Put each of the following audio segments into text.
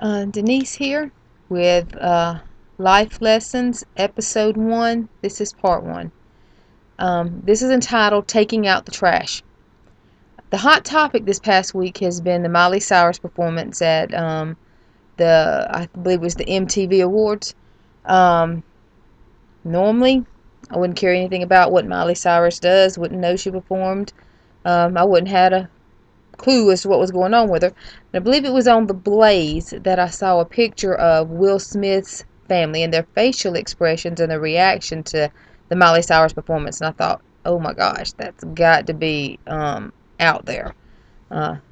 Denise here with Life Lessons, Episode 1. This is Part 1. This is entitled Taking Out the Trash. The hot topic this past week has been the Miley Cyrus performance at I believe it was the MTV Awards. Um, Normally, I wouldn't care anything about what Miley Cyrus does, wouldn't know she performed. I wouldn't have had a clue as to what was going on with her. And I believe it was on The Blaze that I saw a picture of Will Smith's family and their facial expressions and their reaction to the Miley Cyrus performance. And I thought, oh my gosh, that's got to be out there.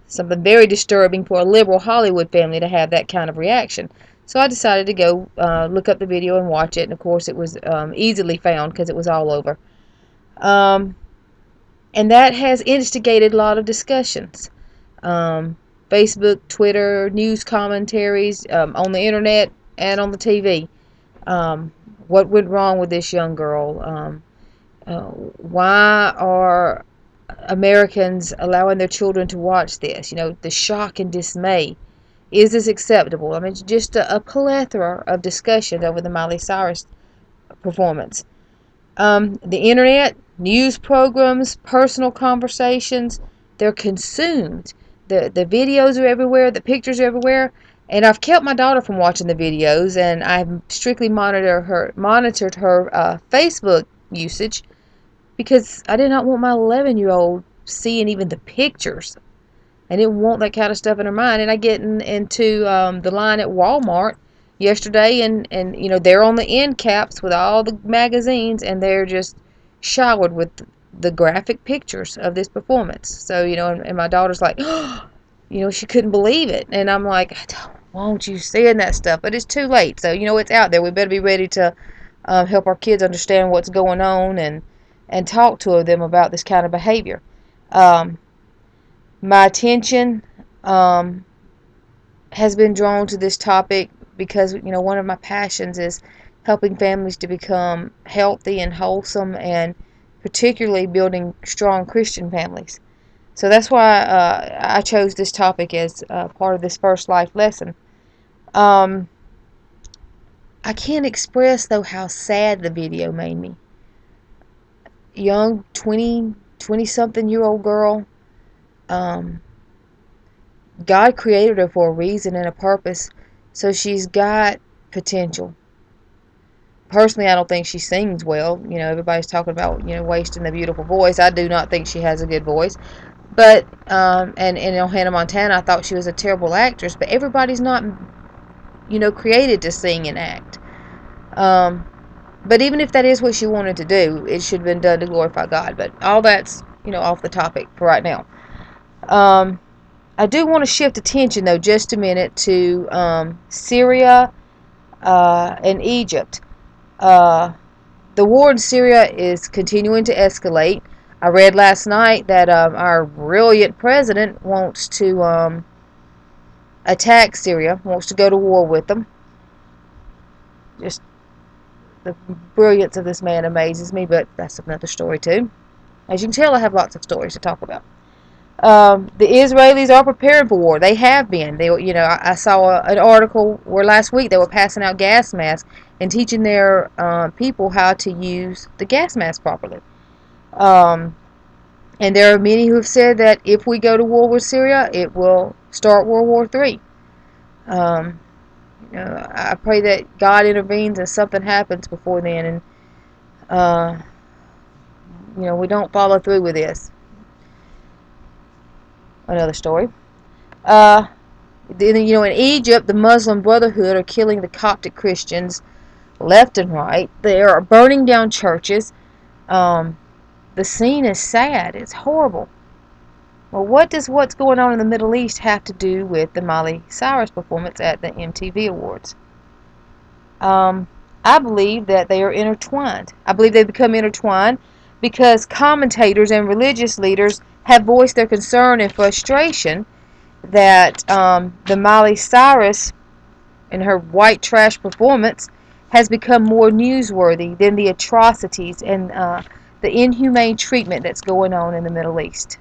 Something very disturbing for a liberal Hollywood family to have that kind of reaction. So I decided to go look up the video and watch it. And of course, it was easily found because it was all over. And that has instigated a lot of discussions. Facebook, Twitter, news commentaries, on the internet and on the TV. What went wrong with this young girl? Why are Americans allowing their children to watch this? You know, the shock and dismay. Is this acceptable? I mean, it's just a plethora of discussions over the Miley Cyrus performance. The internet, news programs, personal conversations, they're consumed. The videos are everywhere, the pictures are everywhere, and I've kept my daughter from watching the videos, and I've strictly monitored her Facebook usage because I did not want my 11-year-old seeing even the pictures. I didn't want that kind of stuff in her mind. And I get into the line at Walmart yesterday, and you know, they're on the end caps with all the magazines, and they're just showered with the graphic pictures of this performance. So, you know, and my daughter's like, oh, you know, she couldn't believe it. And I'm like, I don't want you seeing that stuff, but it's too late. So, you know, it's out there. We better be ready to help our kids understand what's going on and talk to them about this kind of behavior. Um, my attention has been drawn to this topic because, you know, one of my passions is helping families to become healthy and wholesome, and particularly building strong Christian families. So that's why I chose this topic as part of this first life lesson. Um, I can't express, though, how sad the video made me. Young 20-something year old girl. God created her for a reason and a purpose, so she's got potential. Personally, I don't think she sings well. You know, everybody's talking about, you know, wasting the beautiful voice. I do not think she has a good voice. But, and you know, Hannah Montana, I thought she was a terrible actress, but everybody's not, you know, created to sing and act. But even if that is what she wanted to do, it should have been done to glorify God. But all that's, you know, off the topic for right now. I do want to shift attention, though, just a minute to Syria and Egypt. The war in Syria is continuing to escalate. I read last night that our brilliant president wants to attack Syria, wants to go to war with them. Just the brilliance of this man amazes me, but that's another story, too. As you can tell, I have lots of stories to talk about. The Israelis are preparing for war. They have been. They, you know, I saw an article where last week they were passing out gas masks and teaching their people how to use the gas mask properly. And there are many who have said that if we go to war with Syria, it will start World War III. You know, I pray that God intervenes and something happens before then, and you know, we don't follow through with this. Another story. You know, in Egypt, the Muslim Brotherhood are killing the Coptic Christians left and right. They are burning down churches. The scene is sad. It's horrible. Well, what does what's going on in the Middle East have to do with the Miley Cyrus performance at the MTV Awards? I believe that they are intertwined. I believe they become intertwined because commentators and religious leaders have voiced their concern and frustration that the Miley Cyrus and her white trash performance has become more newsworthy than the atrocities and the inhumane treatment that's going on in the Middle East.